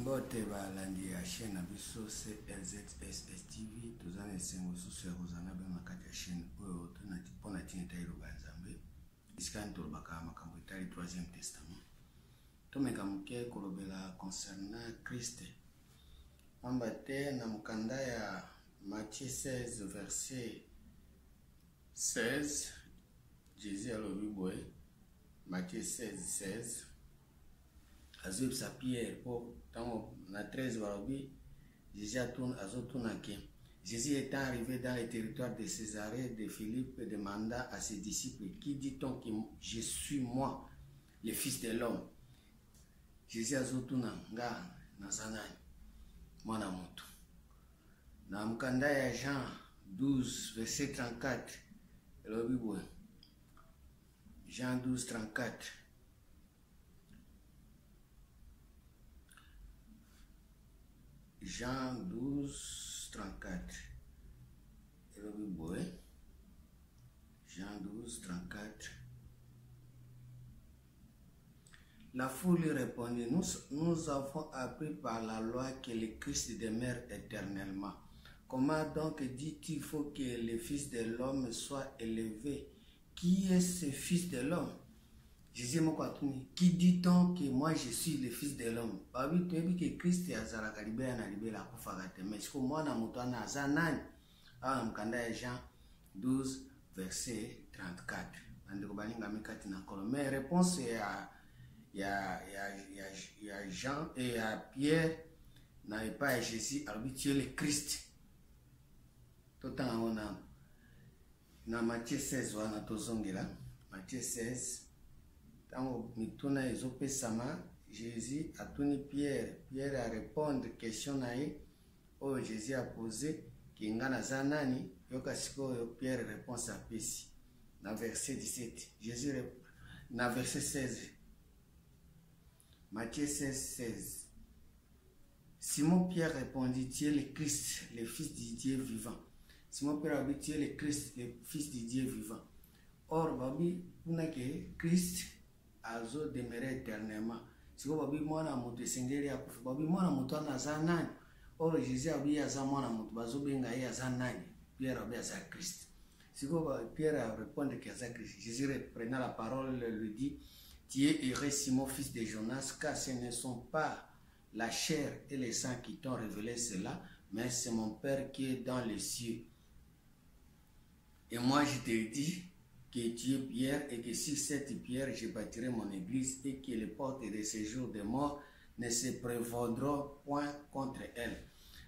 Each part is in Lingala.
Mbote balandi ya chaîne na biso CLZSS TV tozana esengo susu ya kozana be makati ya chaîne oyo tonati pona tina tailo banzambe iskani tolobaka makambo etali 3e testament tomeka muke kolobela concernant Christ amba te na mukanda ya Matthieu 16 verset 16 Jésus alobi boye Matthieu 16 azib sa Pierre pour tant na 13 balobi Jésus azotuna ke Jésus étant arrivé dans le territoire de Césarée de Philippe demanda à ses disciples qui dit-on que je suis moi le fils de l'homme. Jésus azotuna nga nazanani mwana mutu na mukanda ya Jean 12 verset 34 elobi boye Jean 12 34 Jean 12, 34. Jean 12, 34. La foule lui répondit, nous avons appris par la loi que le Christ demeure éternellement. Comment donc dit-il faut que le Fils de l'homme soit élevé? Qui est ce Fils de l'homme? Jésus Mokwatuni, qui dit-on que moi je suis le Fils de l'homme? Babi tu as dit que Christ est azala kalibé na libela kufagate mais siko mwana mutu ana azanani awa mkanda ya Jean 12 verset 34 andiko balinga mikati na kolo mais réponse ya Jean et ya Pierre na pas ya Jésus alors tu es le Christ totanga ona na Matthieu 16 wana tozongela Matthieu 16 Tango mituna ezope sama Jésus a tuni Pierre a répondre question nae oh Jésus a posé kingana zanani yoka siko Pierre réponse à pesi na verset 17 Jésus na verset 16 Matthieu 16 Simon Pierre répondit tu es le Christ le fils du Dieu vivant. Simon Pierre a dit tu es le Christ le fils du Dieu vivant. Or babi kuna ke Christ azo demeurer éternellement. Si vous babi mwana mutu esengeli ya kufa babi mwana mutu anaza nani? Or Jésus abi aza mwana mutu bazo benga ye aza nani? Pierre abi aza Christ. Si vous Pierre a répondu qu'il aza Christ. Jésus reprenant la parole lui dit tu es heureux Simon fils de Jonas car ce ne sont pas la chair et le sang qui t'ont révélé cela mais c'est mon Père qui est dans les cieux. Et moi je te dis que tu es Pierre et que sur cette pierre je bâtirai mon église et que les portes de séjour des morts ne se prévaudront point contre elle.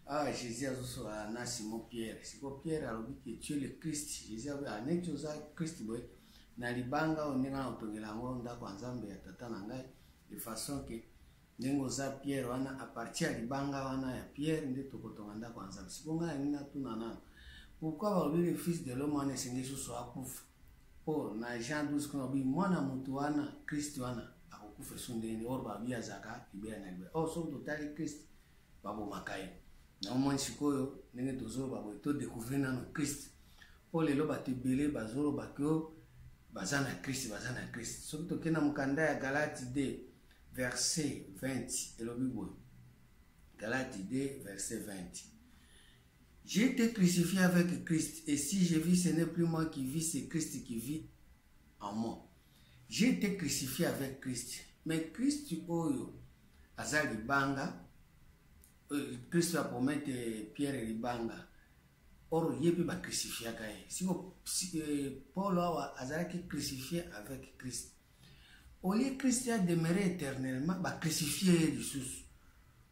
Ah, Jésus a dit à Simon Pierre, si Pierre a dit que tu es le Christ, Jésus a dit à Nechosa Christ boy, na libanga onenga otongela ngonda kwa nzambe ya tata na ngai de façon que nengoza Pierre wana a partir libanga wana ya Pierre nde tokotonga nda kwa nzambe. Si bonga nina tunana. Pourquoi le fils de l'homme ane senge susu akufa? Oh, na Jean 12 kuna bi mwana mutu wana Christ wana akufa sundeni or babi azaka libera na libera. Oh so totali Christ babo makai. Na omoni sikoyo nenge tozolo babo to découvrir na Christ. Oh lelo batebele bazolo bakyo bazana Christ. So tokena mukanda ya Galati 2 verset 20 elobi boy. Galati 2 verset 20. J'ai été crucifié avec Christ, et si je vis, ce n'est plus moi qui vis, c'est Christ qui vit en moi. J'ai été crucifié avec Christ, mais Christ oyo aza libanga, Christ va promettre Pierre libanga, or yebi ba crucifié kaye. Si Paul aza qui crucifié avec Christ, au lieu Christ a demeuré éternellement, ba crucifié Jesus.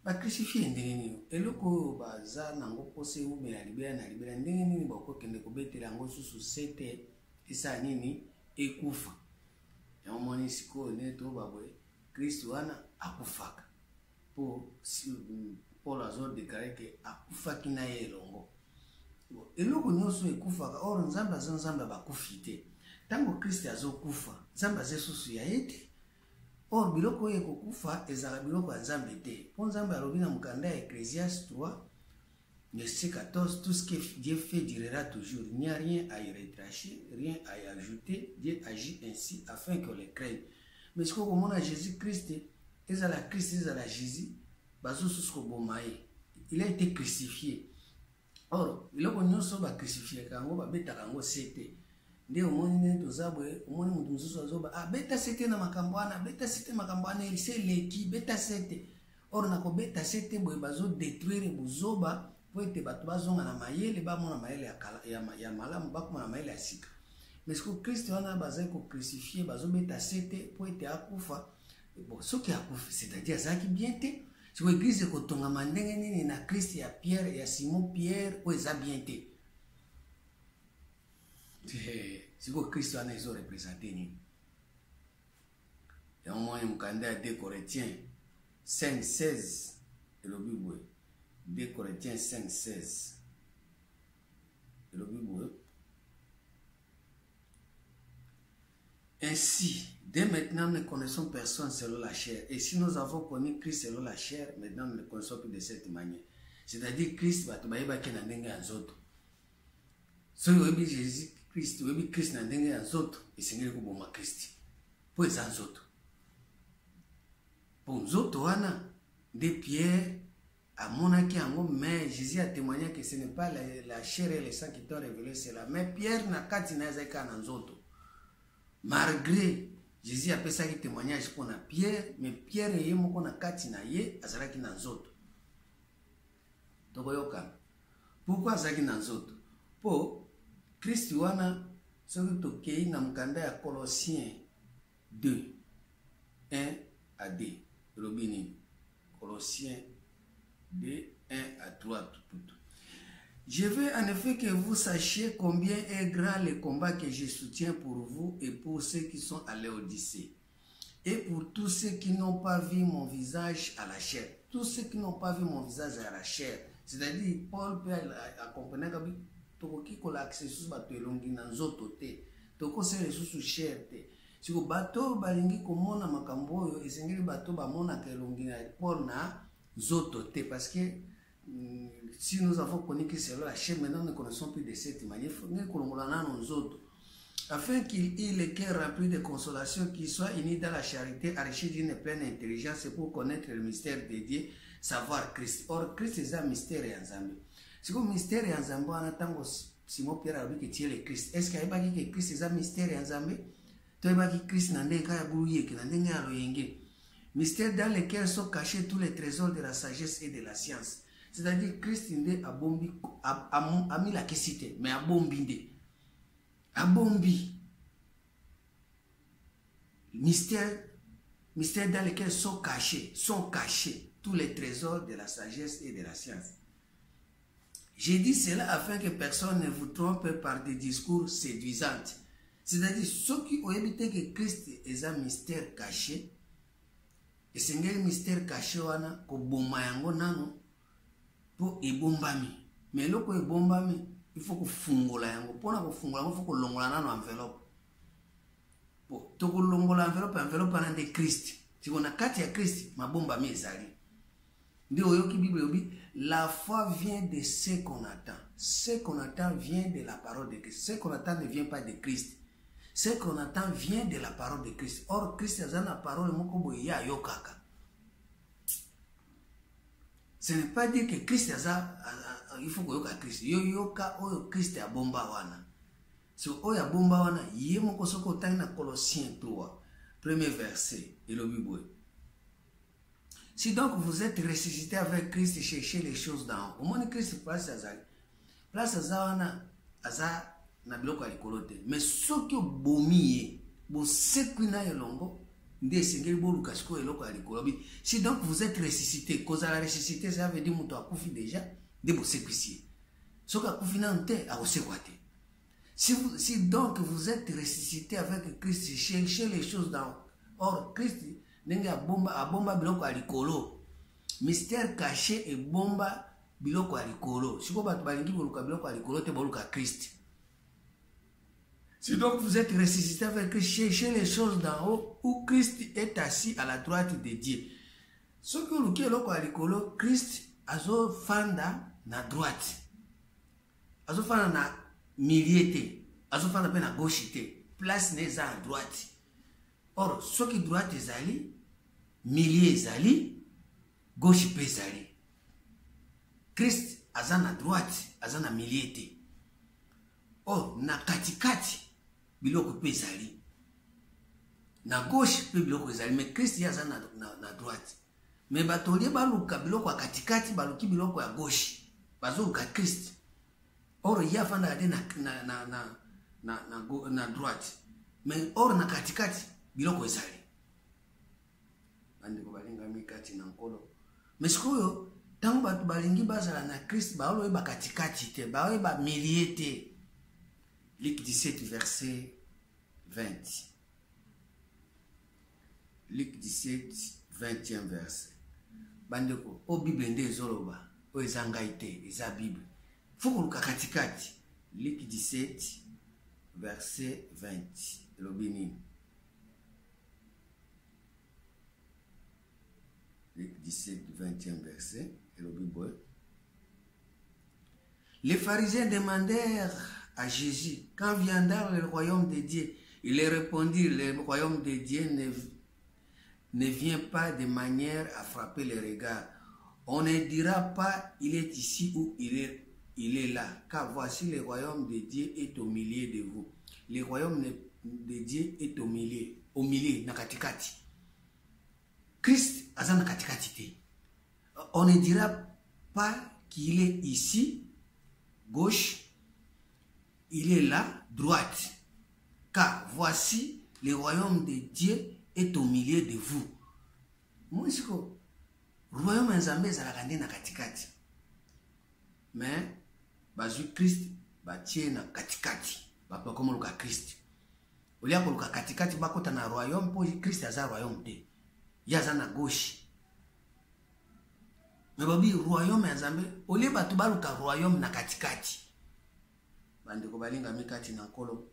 Ba crucifié ndenge eloko baza nango pose ubela libera na libera ndenge nini bakokende kobetela ngo susu sete isa nini ekufa ya omoni siko neto babwe Kristo wana akufaka po Paul azo déclarer que akufaki na ye elongo eloko nyonso ekufaka or nzambe bakufite tango Kristo azokufa nzambe azesusu ya ete or biloko ye kokufa ezala biloko ya nzambe te. Po nzambe alobi na mukanda ya Ecclésiaste 3 verset 14 tout ce que Dieu fait durera toujours. Il n'y a rien à y retracher, rien à y ajouter. Dieu agit ainsi afin qu'on le craigne. Mais ce qu'on a Jésus Christ ezala Christ ezala Jésus il a été crucifié. Or, il a crucifié, nde omoni tozabwe omoni mutu mususu azoba beta sete na makambwana beta sete makambwana ilise leki beta sete or na ko beta sete boye bazo détruire buzoba po ete bato bazonga na mayele bamona mayele ya malamu bakoma na mayele ya sika mais ko Christ wana bazai ko crucifier bazo beta sete po ete akufa bon soki akufa c'est-à-dire azaki bien te si ko église ko tonga mandenge nini na Christ ya Pierre ya Simon Pierre o eza bien te. Si vous Christ en est représenté, il y a au moins un candidat 2 Corinthiens 5, 16 et le Bible 2 Corinthiens 5, 16 et le Bible. Ainsi, dès maintenant, nous ne connaissons personne selon la chair. Et si nous avons connu Christ selon la chair, maintenant nous ne le connaissons plus de cette manière. C'est-à-dire Christ va te bailler qui n'a rien aux autres. Si vous avez Jésus Christ, vous avez Christ n'a rien aux autres, et c'est ce que vous avez Christ. Pour les autres. Pour les autres, des pierres, à mon avis, mais Jésus a témoigné que ce n'est pas la chair et le sang qui t'ont révélé cela. Mais Pierre n'a qu'à dire aux autres. Malgré Jésus a fait ça qui témoignage pour Pierre, mais Pierre est mon qu'on a katina ye azaraki nanzoto. Tokoyoka. Pourquoi azaraki nanzoto? Pour Christ wana soki tokei na mkanda ya Colossiens 2 1 à 2. Robini. Colossiens 2 1 à 3 tout. Je veux en effet que vous sachiez combien est grand le combat que je soutiens pour vous et pour ceux qui sont à l'Odyssée. Et pour tous ceux qui n'ont pas vu mon visage à la chair. Tous ceux qui n'ont pas vu mon visage à la chair. C'est-à-dire, Paul peut accompagner que tokoki kola accessus bato elongi na nzoto te. Toko se resusu chair te. Si ko bato balingi komona makambo oyo esengeli bato bamona ke elongi na Paul na nzoto te parce que si nous avons connu que c'est la chair, maintenant nous ne connaissons plus de cette manière. Afin qu'il ait le cœur rempli de consolation, qu'il soit uni dans la charité, enrichi d'une pleine intelligence pour connaître le mystère de Dieu, savoir Christ. Or, Christ est un mystère et un zambé. Si le mystère et un zambé, on attend Simon Pierre a dit que tu es le Christ. Est-ce qu'il y a pas que Christ est un mystère et un zambé? Tu as pas que Christ n'a pas brouillé, qu'il n'a pas loyengé. Mystère dans lequel sont cachés tous les trésors de la sagesse et de la science. C'est-à-dire Christ a mis la question, mais a bombi. A bombi. Mystère dans lequel sont cachés tous les trésors de la sagesse et de la science. J'ai dit cela afin que personne ne vous trompe par des discours séduisants. C'est-à-dire ceux qui ont évité que Christ est un mystère caché, et c'est un mystère caché, ko boma yango nano, pour ebombami. Mais loko ebombami, il faut que fungola yango. Pour na ko fungola, il faut que longola nano enveloppe. Pour to ko longola enveloppe na de Christ. Si on a kati ya Christ, ma bomba mi ezali. Ndi oyoki Bible yobi, la foi vient de ce qu'on attend. Ce qu'on attend vient de la parole de Christ. Ce qu'on attend ne vient pas de Christ. Ce qu'on attend vient de la parole de Christ. Or Christ a la parole moko boye ya yokaka. Ce n'est pas dire que Christ il faut que yoka Christ. Yoka oyo Christ a bomba wana. So oya bomba wana yemo kosoko tanga na Colossiens 3, premier verset et le Bible. Si donc vous êtes ressuscité avec Christ, cherchez les choses d'en haut. Au moins Christ place azali. Place azawana aza na biloko ya likolo te. Mais soki obomiye, bo sekwina elongo. Si donc vous êtes ressuscité, cause à la ressuscité, ça veut dire que vous avez déjà des beaux séquiciers. Si donc vous êtes ressuscité avec Christ, cherchez les choses dans. Or, Christ n'est a bomba biloko à l'icolo. Mystère caché et bomba biloko à l'icolo. Si vous avez biloko à l'icolo, te boluka Christ. Si donc vous êtes ressuscité avec Christ, cherchez les choses d'en haut où Christ est assis à la droite de Dieu. Ce que vous avez dit, Christ a fanda na droite. A fanda na milieu, a fanda na gauche, place n'est à droite. Or, ce qui droite est ali, milieu est ali, gauche pe ezali. Christ aza na droite, aza na milieu te. Oh, na katikati biloko pe ezali. Na gauche pe biloko ezali, mais Christ aza na droite. Mais batolie baluka biloko ya katikati, baluki biloko ya gauche. Bazoluka Christ. Or ya fanda ade na droite. Mais or na katikati biloko ezali. Bandeko balinga mikati na nkolo. Mais sikoyo tango batu balingi bazala na Christ baolo ba katikati te, baolo ba milieu te. Luc 17 verset 20. Luc 17 20e verset. Bandeko o Bible nde ezoloba, o ezangai te, eza Bible. Foko luka katikati. Luc 17 verset 20. Elobini. Luc 17 20e verset. Elobiboy. Les pharisiens demandèrent à Jésus, quand viendra le royaume de Dieu? Il leur répondit, le royaume de Dieu ne vient pas de manière à frapper les regards. On ne dira pas, il est ici ou il est là, car voici le royaume de Dieu est au milieu de vous. Le royaume de Dieu est au milieu, na katikati. Christ aza na katikati te. On ne dira pas qu'il est ici, gauche, il est là, droite. Car voici, le royaume de Dieu est au milieu de vous. Moi, je dis que le royaume de Dieu est na katikati. Mais, bazu Christ, batie na katikati. Bapa comme le Christ. Au lieu de le katikati, bakota na royaume, pour Christ aza royaume te. Yaza na gauche. Mais babi, royaume de Dieu, au lieu de baluka royaume na katikati. Bandeko balinga mikati na nkolo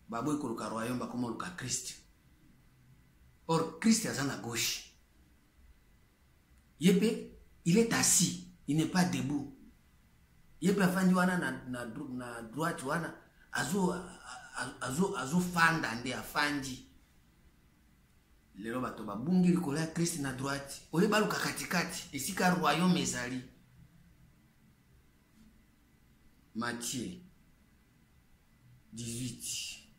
baboy koluka royaume bakoma luka Christ. Or Christ aza na gauche. Yepe il est assis, il n'est pas debout. Yepe afandi wana na droite wana azo fanda nde afandi. Lelo bato babungi likolo ya Christ na droite. Oye baluka katikati esika royaume ezali. Matthieu 18,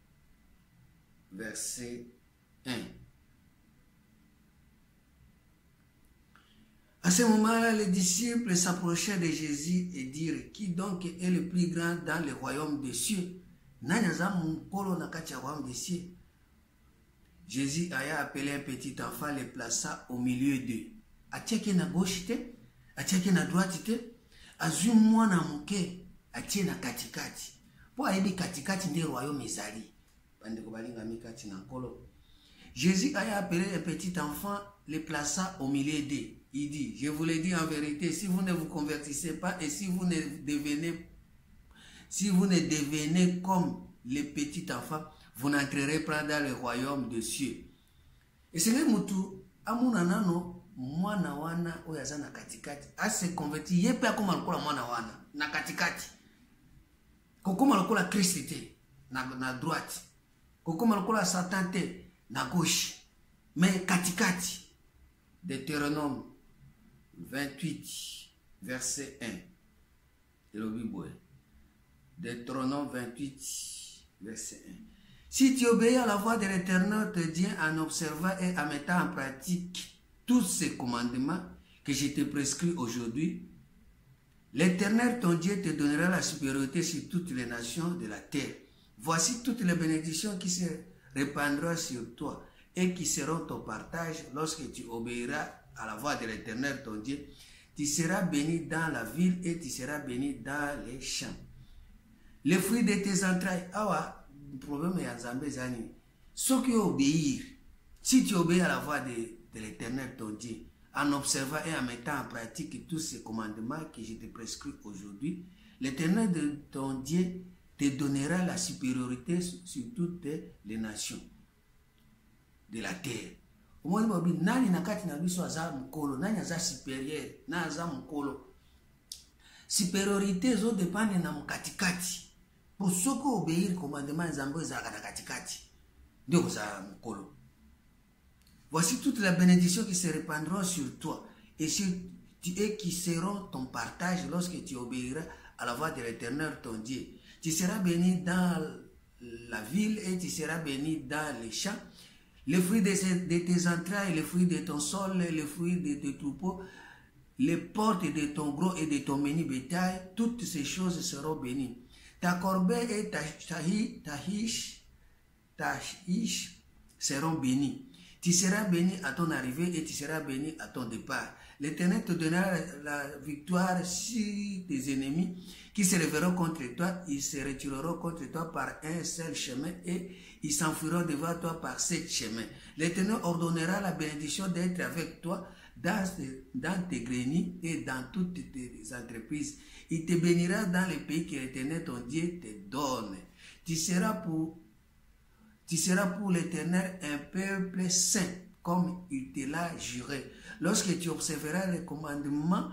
verset 1. À ce moment-là, les disciples s'approchèrent de Jésus et dirent, qui donc est le plus grand dans le royaume des cieux? Nanyaza mukolo na kati ya royaume des cieux. Jésus aya appelé un petit enfant, le plaça au milieu d'eux. Atiaki na gauche te, atiaki na droite te, azui mwana muke, atie na katikati. Pour aider katikati nde royaume ezali. Bandeko balinga mikati na nkolo. Jésus a appelé un petit enfant, le plaça au milieu d'eux. Il dit, je vous le dis en vérité, si vous ne vous convertissez pas et si vous ne devenez comme le petit enfant, vous n'entrerez pas dans le royaume des cieux. Et c'est le mutu amuna nano mwana wana oyaza na katikati a se converti yepe akoma lokola mwana wana na katikati. Kokoma lokola Christ te na droite. Kokoma lokola Satan te na gauche. Mais katikati. Deutéronome 28 verset 1. Et le Bible. Deutéronome 28 verset 1. Si tu obéis à la voix de l'Éternel te Dieu en observant et en mettant en pratique tous ces commandements que je te prescris aujourd'hui, l'Éternel ton Dieu te donnera la supériorité sur toutes les nations de la terre. Voici toutes les bénédictions qui se répandront sur toi et qui seront ton partage lorsque tu obéiras à la voix de l'Éternel ton Dieu. Tu seras béni dans la ville et tu seras béni dans les champs. Les fruits de tes entrailles. Awa, le problème est en Zambé Zani. Ceux qui obéissent, si tu obéis à la voix de l'Éternel ton Dieu, en observant et en mettant en pratique tous ces commandements que je te prescris aujourd'hui, l'Éternel de ton Dieu te donnera la supériorité sur toutes les nations de la terre. Au moins, nani nakati na biso aza mukolo, nani aza supérieur, na aza mukolo. Supériorité zo dépendre na mukatikati. Pour ceux qui obéissent au commandement Zambo ezaka na katikati. Ndio za mukolo. Voici toutes les bénédictions qui se répandront sur toi et qui seront ton partage lorsque tu obéiras à la voix de l'Éternel ton Dieu. Tu seras béni dans la ville et tu seras béni dans les champs. Les fruits de tes entrailles, les fruits de ton sol, les fruits de tes troupeaux, les portes de ton gros et de ton menu bétail, toutes ces choses seront bénies. Ta corbeille et ta hiche seront bénies. Tu seras béni à ton arrivée et tu seras béni à ton départ. L'Éternel te donnera la victoire sur tes ennemis qui se lèveront contre toi. Ils se retireront contre toi par un seul chemin et ils s'enfuiront devant toi par 7 chemins. L'Éternel ordonnera la bénédiction d'être avec toi dans tes greniers et dans toutes tes entreprises. Il te bénira dans le pays que l'Éternel ton Dieu te donne. Tu seras pour l'Éternel un peuple saint, comme il te l'a juré. Lorsque tu observeras les commandements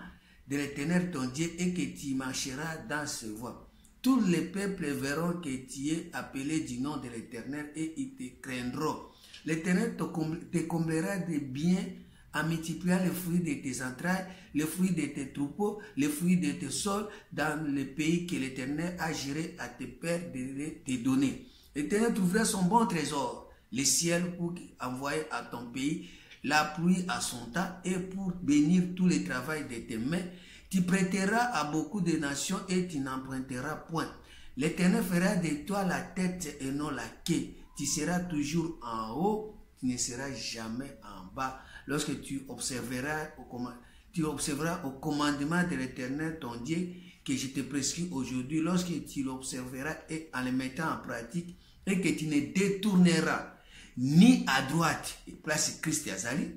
de l'Éternel ton Dieu et que tu marcheras dans ses voies, tous les peuples verront que tu es appelé du nom de l'Éternel et ils te craindront. L'Éternel te comblera de biens en multipliant les fruits de tes entrailles, les fruits de tes troupeaux, les fruits de tes sols dans le pays que l'Éternel a juré à tes pères de te donner. L'Éternel t'ouvrira son bon trésor, les ciels pour envoyer à ton pays la pluie à son temps et pour bénir tout le travail de tes mains. Tu prêteras à beaucoup de nations et tu n'emprunteras point. L'Éternel fera de toi la tête et non la queue. Tu seras toujours en haut, tu ne seras jamais en bas. Lorsque tu observeras au commandement de l'Éternel ton Dieu que je te prescris aujourd'hui, lorsque tu l'observeras et en le mettant en pratique et que tu ne détourneras ni à droite, place Christ Azali,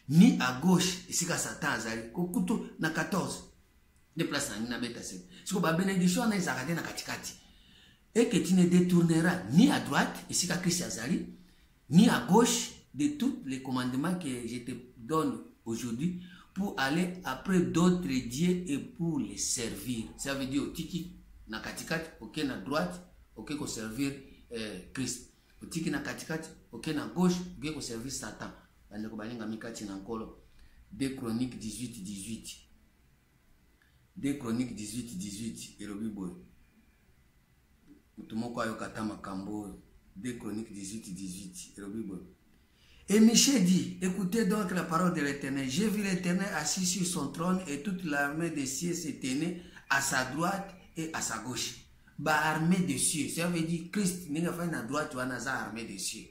ni à gauche, ici qu'à Satan Azali, kokuto na 14, de place na beta 7. Si ko ba bénédiction na izakade na katikati. Et que tu ne détourneras ni à droite, ici qu'à Christ Azali, ni à gauche de tous les commandements que je te donne aujourd'hui pour aller après d'autres dieux et pour les servir. Ça veut dire tiki na katikati, ok na droite, ok ko servir Christ. Tiki na katikati, ok na gauche, ok ko servir Satan. Bande ko balinga mikati na nkolo. 2 Chroniques 18. 2 Chroniques 18 elobi boy. Mutumoko ayo katama kambo. 2 Chroniques 18 elobi boy. Et Michée dit, écoutez donc la parole de l'Éternel. J'ai vu l'Éternel assis sur son trône et toute l'armée des cieux se tenait à sa droite et à sa gauche. Bah, armée des cieux. Ça veut dire Christ n'est pas à droite ou à la armée des cieux.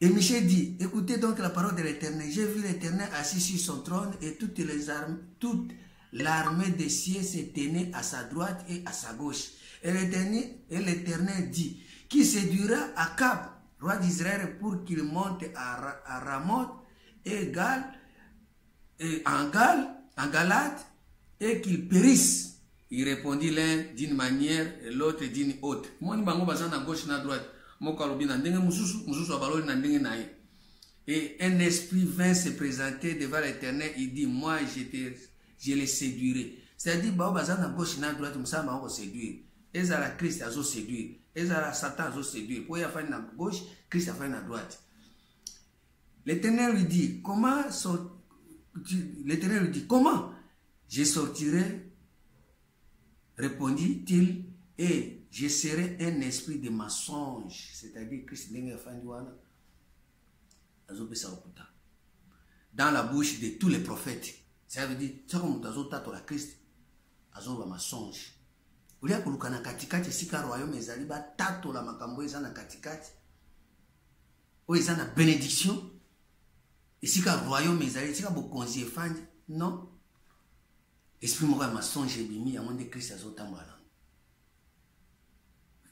Et Michée dit, écoutez donc la parole de l'Éternel. J'ai vu l'Éternel assis sur son trône et toute l'armée des cieux se tenait à sa droite et à sa gauche. Et l'Éternel dit, qui séduira Akab, roi d'Israël, pour qu'il monte à Ramoth et en Galate et qu'il périsse. Il répondit l'un d'une manière et l'autre d'une autre. Moi, je suis à gauche et à droite. Et un esprit vint se présenter devant l'Éternel. Il dit, moi, je les séduirai. C'est-à-dire, je suis à gauche et à droite, je vais séduire. Et la Christ a séduire. Et la Satan a séduire. Pour y faire à gauche, Christ a fait à droite. L'Éternel lui dit, comment je sortirai, répondit-il, et je serai un esprit de mensonge. C'est-à-dire Christ dans la bouche de tous les prophètes. Ça veut dire, ça comme la Christ, azo mensonge. Ulia kuluka na katikati sika royaume ezali ba tato la makambo eza na katikati. O eza na bénédiction. Sika royaume ezali sika bokonzi efandi. Non. Esprit moko ya mensonge ebimi ya monde Christ azotambola.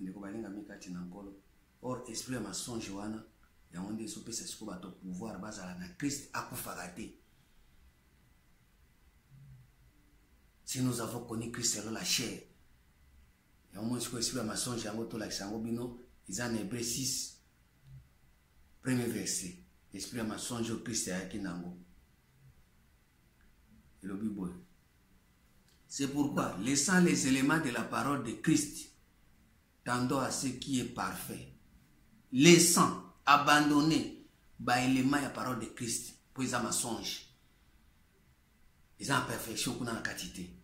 Ndeko balinga mikati na nkolo. Or esprit ya mensonge wana ya monde ezopesa siko bato pouvoir bazala na Christ akufaka te. Si nous avons connu Christ selon la chair, et au moins ce que l'esprit de mensonge yango to la sango bino, ils en Hébreux 6, premier verset. L'esprit de mensonge au Christ est qui nango. Et le Bible. C'est pourquoi, laissant les éléments de la parole de Christ, tendons à ce qui est parfait. Laissant, abandonner, bah élément de la parole de Christ. pour les mensonges. Ils ont perfection qu'on a en quantité.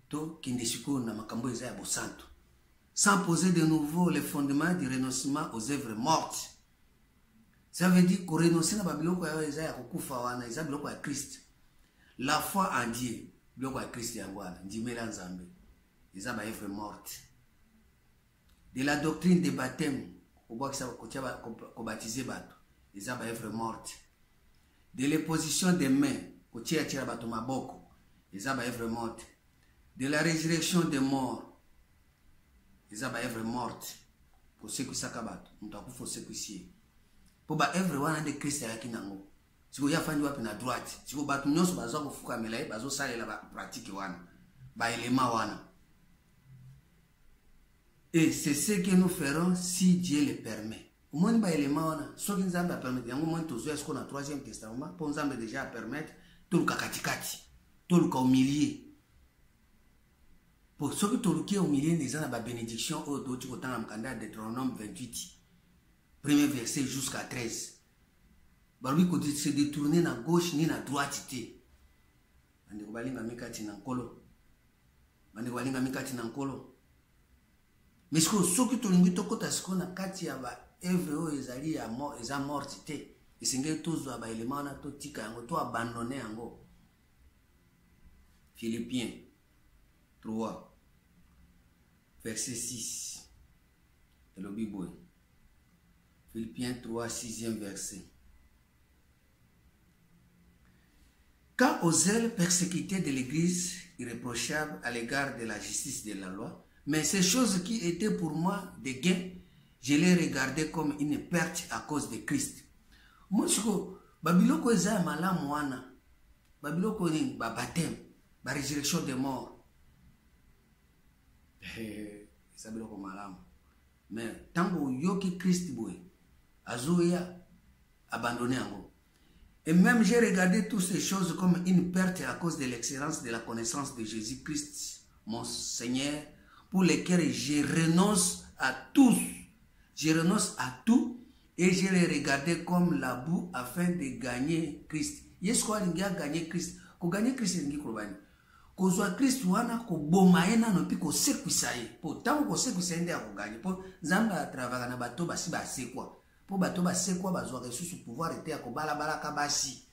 To qui ne succombe na makambo eza ya bosanto. Sans poser de nouveau les fondements du renoncement aux œuvres mortes. Ça veut dire qu'on renonce à biloko ya eza ya kokufa wana, eza biloko ya Christ. La foi en Dieu, biloko ya Christ yango wana, ndimela nzambe. Eza ba œuvre morte. De la doctrine des baptêmes, ko baptiser bato, eza ba œuvre morte. De l'imposition des mains, ko tia bato maboko, eza ba œuvre morte. De la résurrection des morts, ils ont une œuvre morte pour ceux qui savent pour ceux qui savent. Pour ba œuvre wana de Christ ya kinango. Si vous y a fait na droite, si vous battu nyonso bazo kufuka melaye bazo salela ba pratique wana, ba élément wana. Et c'est ce que nous ferons si Dieu le permet. Au moins ba élément wana, so ki nzambe permettre yango moins tozo est-ce qu'on a 3e testament, pour nzambe déjà permettre tout le kakatikati, tout le au milieu. Pour ceux qui ont au milieu des ans, la bénédiction au d'autres côté dans le candidat de Deutéronome 28, premier verset jusqu'à 13. Barbi ko se détourner na gauche ni na droite té. Bande ko balinga mikati na nkolo. Bande ko balinga mikati na nkolo. Mais ceux qui tolingi to kota siko na kati ya ba œuvre o ezali ya mort, eza morte té. Esengeli tozwa ba élément na to tika yango to abandonner yango. Philippiens 3 verset 6. Et le Bible. Philippiens 3, 6e verset. Quant aux ailes persécutées de l'Église, irréprochables à l'égard de la justice de la loi, mais ces choses qui étaient pour moi des gains, je les regardais comme une perte à cause de Christ. Moi, je dis, Babiloko eza malamu wana, Babiloko ni baptême, ba résurrection des morts. Ça veut dire malamu. Mais tant que yoki Christ boy, azoya abandonné en. Et même j'ai regardé toutes ces choses comme une perte à cause de l'excellence de la connaissance de Jésus-Christ, mon Seigneur, pour lesquels je renonce à tous. Je renonce à tout et je les regardais comme la boue afin de gagner Christ. Yes, quoi, il y a gagné Christ. Pour gagner Christ, il y a kozwa Christ wana ko bomaena no pi ko sekwisaye po tango ko sekwisaye ndia ko gagner po nzamba atravaka na bato basi ba sekwa po bato ba sekwa bazwa resusu pouvoir était ko bala bala ka basi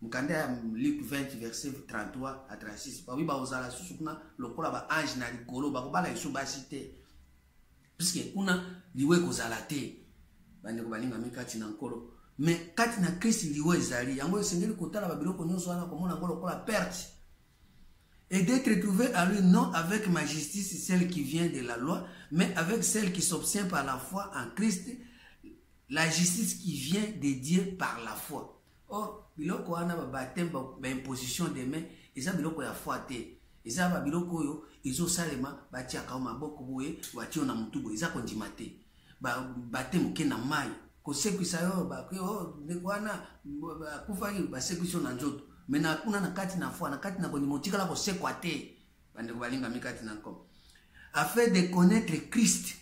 mukanda ya Luc 20 verset 33 à 36 pa wi ba ozala susu kuna lokola ba ange na likolo ba ko bala isu basi te puisque kuna liwe ko zala te bande ko balinga mikati na nkolo mais kati na Christ liwe ezali yango esengeli kotala ba biloko nyonso wana ko mona ngolo kola perte. Et d'être trouvé à lui non avec ma justice, celle qui vient de la loi, mais avec celle qui s'obtient par la foi en Christ, la justice qui vient de Dieu par la foi. Or, biloko wana ba baptême ba imposition des mains, eza biloko ya foi te. Eza ba biloko yo, izo salema ba tia ka maboko boye, wa tia na mutu boye, eza kondima te. Ba baptême ke na mai, ko sekwisa yo ba ko ne wana ba kufaki ba sekwisa na nzoto. Mais na kuna na kati na foi na kati na bonimotika la ko sekwa te bande ko balinga mikati na kom afin de connaître Christ,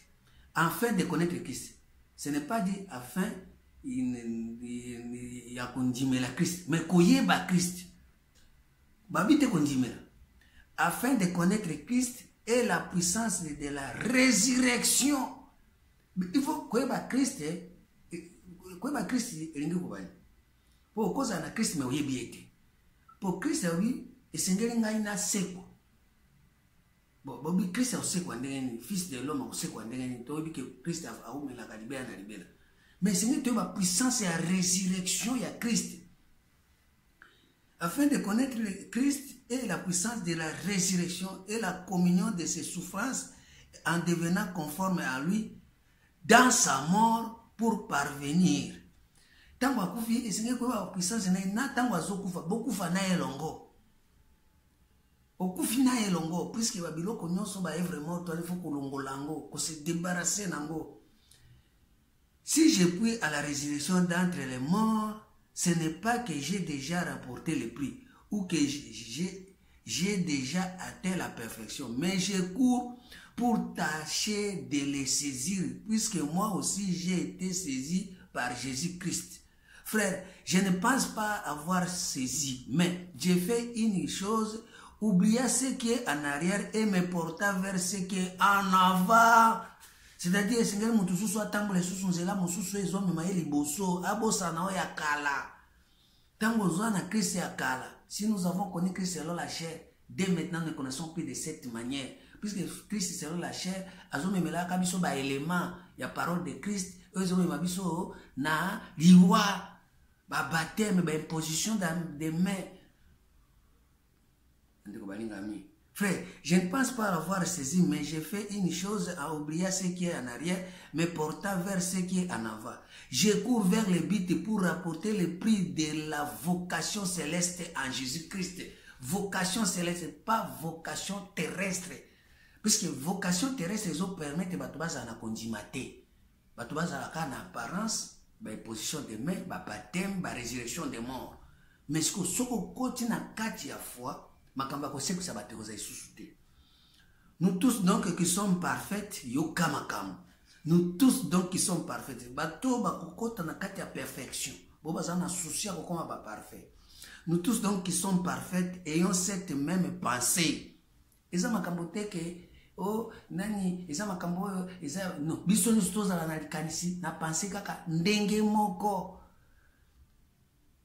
afin de connaître Christ, ce n'est pas dit afin ya kondimela Christ mais koyeba Christ babite kondimela afin de connaître Christ et la puissance de la résurrection. Il faut koyeba Christ elingi ko bani po koza na Christ mais oyebi ete pour Christ oui et sengeli ngai na seko bobi Christ oseko ndengeni fils de l'homme oseko ndengeni to bi que Christ a umela ka libela na libela mais sengeli to ba puissance et la résurrection ya Christ afin de connaître le Christ et la puissance de la résurrection et la communion de ses souffrances en devenant conforme à lui dans sa mort pour parvenir. Tango akufi esengeli ko ba puissance na tango azokufa bokufa na elongo okufi na elongo puisque ba biloko nyonso ba vraiment to il faut ko longolango ko se débarrasser nango. Si je prie à la résurrection d'entre les morts, ce n'est pas que j'ai déjà rapporté le prix ou que j'ai déjà atteint la perfection, mais je cours pour tâcher de les saisir puisque moi aussi j'ai été saisi par Jésus-Christ. Frère, je ne pense pas avoir saisi, mais j'ai fait une chose, oublier ce qui est en arrière et me porter vers ce qui est en avant. C'est-à-dire, Seigneur, mon tout soit tambour, sous zela, mon sous soit zombie, ma yeli bosso, abosa na ya kala. Tango zoana Christ ya kala. Si nous avons connu Christ selon la chair, dès maintenant nous ne connaissons plus de cette manière. Puisque Christ selon la chair, azome mela kabiso ba élément, ya parole de Christ, eux ont mabiso na liwa, ba baptême, ba imposition des mains. Frère, je ne pense pas avoir saisi, mais j'ai fait une chose à oublier ce qui est en arrière, me portant vers ce qui est en avant. Je cours vers le but pour rapporter le prix de la vocation céleste en Jésus-Christ. Vocation céleste, pas vocation terrestre. Puisque vocation terrestre, ils permettent de battre en condimate. Battre en apparence, position de main, baptême, résurrection des morts. Mais ce que continue à 4 fois, nous tous donc qui sommes parfaits, nous tous donc qui sommes parfaits. Perfection. Nous tous donc qui sommes parfaits ayons cette même pensée. Oh, nani, non,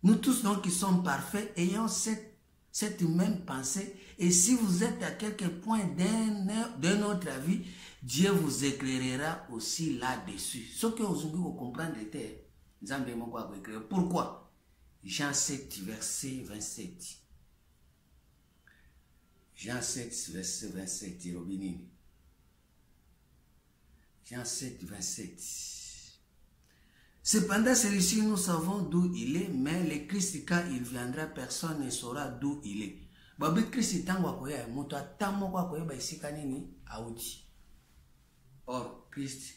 nous tous donc qui sommes parfaits ayons cette même pensée, et si vous êtes à quelque point de notre avis, Dieu vous éclairera aussi là-dessus. Ce que vous comprenez, pourquoi? Jean 7, verset 27. Jean 7, verset 27, Jean 7, 27. Cependant, celui-ci, nous savons d'où il est, mais le Christ, quand il viendra, personne ne saura d'où il est. Babi Christ, or, Christ,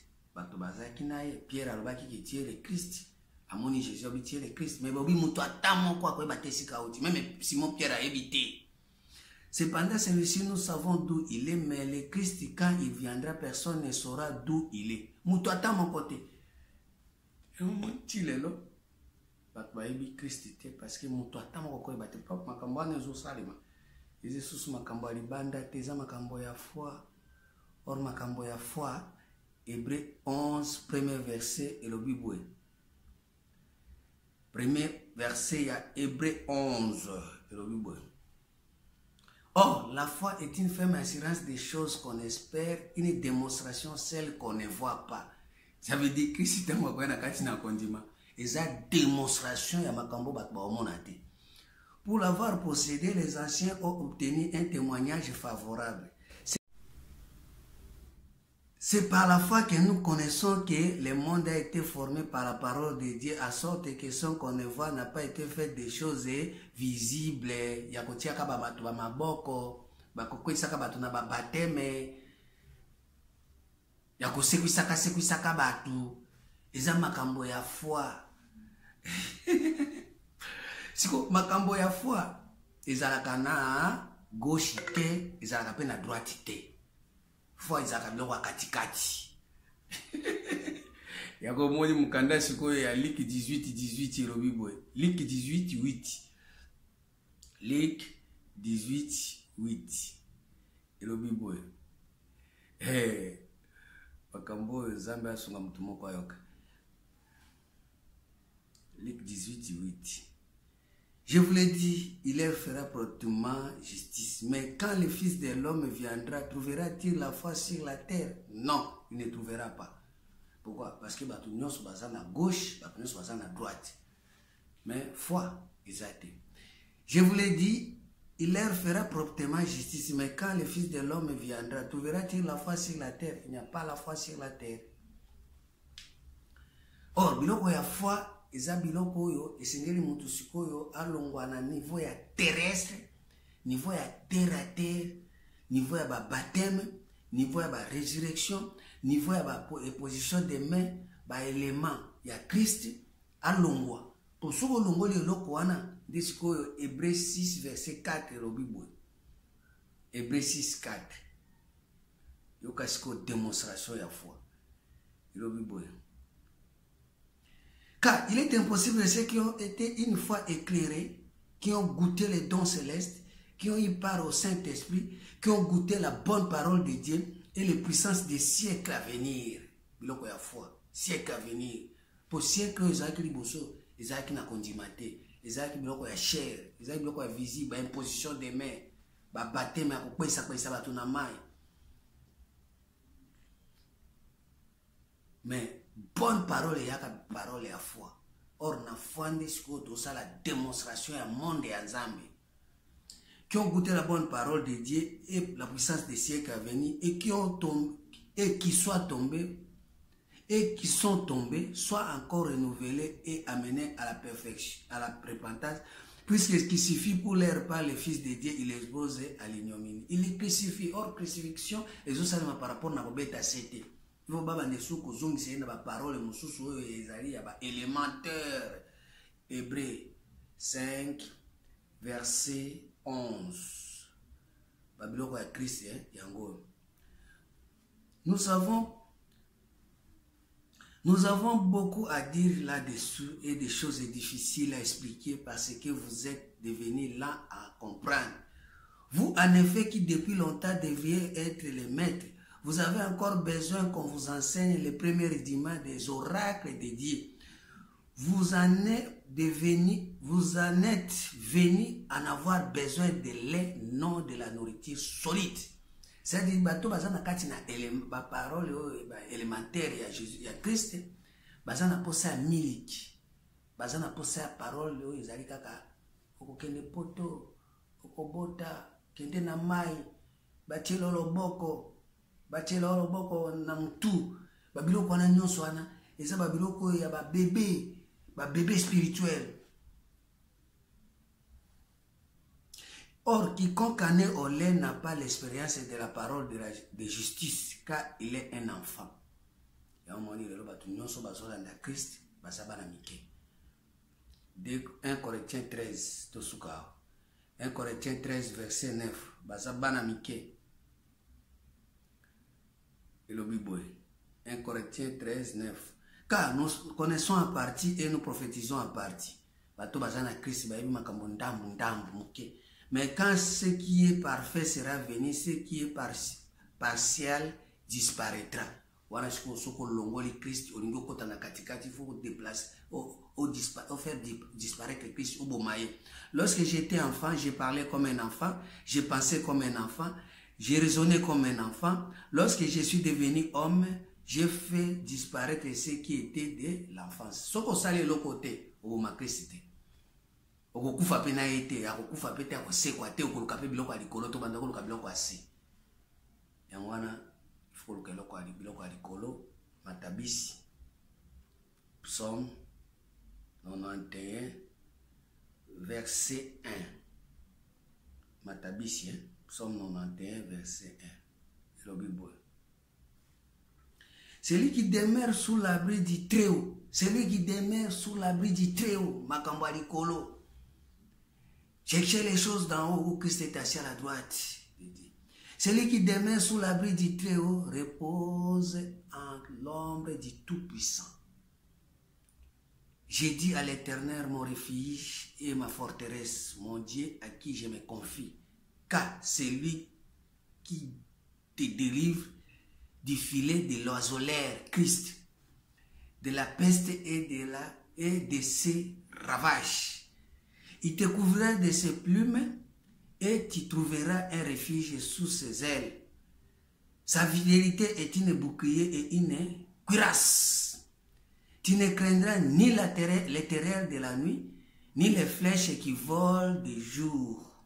Pierre alobaki qui tient le Christ, amoni Jésus tient le Christ, mais babi muto atamo kwa kwa batesika auti, même Simon Pierre a évité. Cependant, celui-ci, nous savons d'où il est, mais le Christ, quand il viendra, personne ne saura d'où il est. Muto atamo côté. Parce que mon toit or makambo ya foi, Hébreu 11 premier verset et le Bible. Premier verset il y a Hébreu 11 et le Bible. Or la foi est une ferme assurance des choses qu'on espère, une démonstration celle qu'on ne voit pas. Ça veut dire que si tu as une démonstration, il y a un pour l'avoir possédé, les anciens ont obtenu un témoignage favorable. C'est par la foi que nous connaissons que le monde a été formé par la parole de Dieu, à sorte que ce qu'on ne voit n'a pas été fait des choses visibles. Il y a ya kusekwisaka batu eza makambo ya foi. Siko makambo ya foi ezalaka na gauche te, ezalaka pe na droite te. Foi ezalaka biloko katikati. Yako moni mukanda sikoyo ya Luc 18 elobibwe. Luc 18:8. Luc 18:8 elobibwe. Makambo Zambia sunga mutumo kwa yoka. Luc 18:8. Je vous l'ai dit, il leur fera promptement justice. Mais quand le Fils de l'homme viendra, trouvera-t-il la foi sur la terre? Non, il ne trouvera pas. Pourquoi? Parce que Batunion se base à gauche, Batunion se base à droite. Mais foi, exact. Je vous l'ai dit, il leur fera promptement justice, mais quand le Fils de l'homme viendra, trouvera-t-il la foi sur la terre? Il n'y a pas la foi sur la terre. Or, biloko ya foi, eza biloko yo, esengeli mutu sikoyo alongwa na niveau ya terrestre, niveau ya terre à terre, niveau ya ba baptême, niveau ya ba résurrection, niveau ya ba position de main, ba élément ya Christ alongwa. Pour ce que l'on voit le wana, discours Hébreu 6 verset 4 le Bible. Hébreu 6 4. Yokasko démonstration ya foi. Le Bible. Car il est impossible de ceux qui ont été une fois éclairés, qui ont goûté les dons célestes, qui ont eu part au Saint-Esprit, qui ont goûté la bonne parole de Dieu et les puissances des siècles à venir. Biloko ya foi, siècle à venir. Pour siècle, ezalaki liboso, ezalaki na kondimate, ezalaki biloko ya chair, ezalaki biloko ya visible, imposition des mains, ba baptême ya kokwesa bato na mai. Mais bonne parole eyaka parole ya foi. Or na foi nde sikoyo tosala démonstration ya monde ya Nzambe. Qui ont goûté la bonne parole de Dieu et la puissance des siècles à venir et qui ont tombé et qui sont tombés soient encore renouvelés et amenés à la perfection, à la repentance, puisque qui suffit pour leur par le Fils de Dieu, il les expose à l'ignominie. Il les crucifie. Or crucifixion, les autres salima par rapport à Robert Cité. Il faut pas des sous que c'est une parole mususu ezali ba élémentaire. Hébreux 5 verset 11. Babylone à Christ yango. Nous avons beaucoup à dire là-dessus et des choses difficiles à expliquer parce que vous êtes devenus lents à comprendre. Vous, en effet, qui depuis longtemps deviez être les maîtres, vous avez encore besoin qu'on vous enseigne les premiers rudiments des oracles de Dieu. Vous en êtes venus en avoir besoin de lait, non de la nourriture solide. C'est-à-dire bato bazana katina ba parole élémentaire ya Jésus ya Christ bazana posa miliki bazana posa parole yo ezali kaka okokende poto okobota kende na mai batielo loboko na mutu babiloko na nyonso wana eza babiloko ya ba bébé spirituel. Or, quiconque en est au lait n'a pas l'expérience de la parole de justice, car il est un enfant. Et on m'a dit, Christ, 1 Corinthiens 13, 1 Corinthiens 13, verset 9, et le Bible, 1 Corinthiens 13, 9. Car nous connaissons en partie et nous prophétisons en partie. Mais quand ce qui est parfait sera venu, ce qui est partiel disparaîtra. Voilà ce qu'on dit Christ, on il faut déplacer, faire disparaître le Christ au Bomaye. Lorsque j'étais enfant, j'ai parlé comme un enfant, j'ai pensé comme un enfant, j'ai raisonné comme un enfant. Lorsque je suis devenu homme, j'ai fait disparaître ce qui était de l'enfance. Ce qu'on sait le côté, au Christ. Okokufa pe na ete akokufa pe te akosekwa te okoluka pe biloko ya likolo to banda koluka biloko ya se yango wana ifo koluka biloko ya likolo matabisi psaume 91 verset 1 matabisi psaume 91 verset 1 le Bible. Celui qui demeure sous l'abri du Très-Haut, celui qui demeure sous l'abri du Très-Haut, makambo ya likolo. Cherchez les choses d'en haut où Christ est assis à la droite. Celui qui demeure sous l'abri du Très-Haut repose en l'ombre du Tout-Puissant. J'ai dit à l'Éternel mon refuge et ma forteresse, mon Dieu à qui je me confie. Car c'est lui qui te délivre du filet de l'oiseleur, Christ, de la peste et de ses ravages. Il te couvrira de ses plumes et tu trouveras un refuge sous ses ailes. Sa fidélité est une bouclier et une cuirasse. Tu ne craindras ni l'éternel de la nuit, ni les flèches qui volent de jour,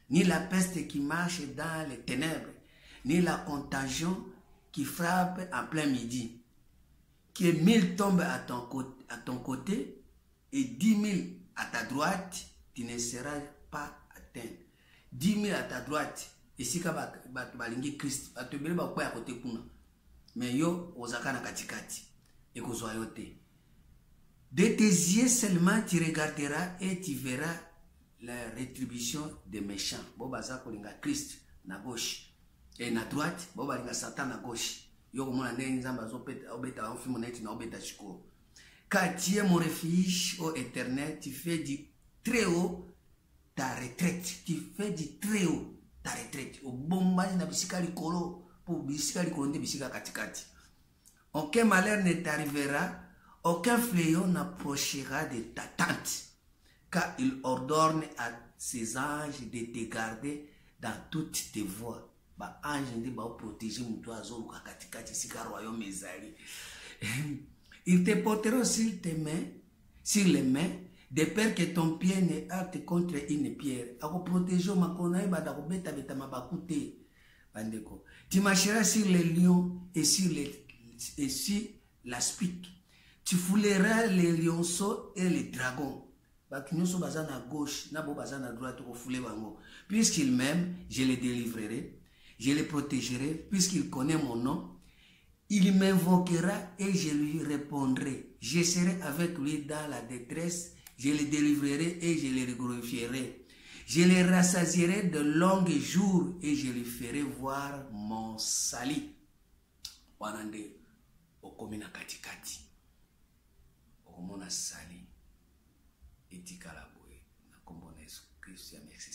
ni la peste qui marche dans les ténèbres, ni la contagion qui frappe en plein midi. Que 1000 tombent à ton côté et 10 000 à ta droite, tu ne seras pas atteint. 10 000 à ta droite, et si tu as Christ, tu as à côté kuna. Mais yo, ozaka na katikati, et kozoayote. De tes yeux seulement, tu regarderas et tu verras la rétribution des méchants. Bobaza kolinga Christ na gauche, et na droite, bobalinga Satan na gauche. Yo komona ndenge nzamba zo peta obeta en film net na obeta chiko. Car tu es mon refuge, ô Éternel, tu fais du très haut ta retraite. Tu fais du très haut ta retraite. Au bon moment, na bisika likolo, pour bisika likolo, bisika katikati. Aucun malheur ne t'arrivera, aucun fléau n'approchera de ta tente, car il ordonne à ses anges de te garder dans toutes tes voies. Ba ange ndi ba protéger mutu azolu katikati sika royaume ezali. Ils te porteront sur tes mains, sur les mains, de peur que ton pied ne heurte contre une pierre. Ako protéger makona ibada ko beta beta mabakute bandeko. Tu marcheras sur les lions et sur l'aspic. Tu fouleras les lionceaux et les dragons. Bakinoso bazana à gauche, nabo bazana à droite ko foule bango. Puisqu'il m'aime, je les délivrerai. Je les protégerai, puisqu'il connaît mon nom. Il m'invoquera et je lui répondrai. Je serai avec lui dans la détresse. Je le délivrerai et je le glorifierai. Je le rassasierai de longs jours et je lui ferai voir mon salut. Wanande, okomina katikati. Okomona salut. Etikala boye. Na kombo na Yesu Kristo ya merci.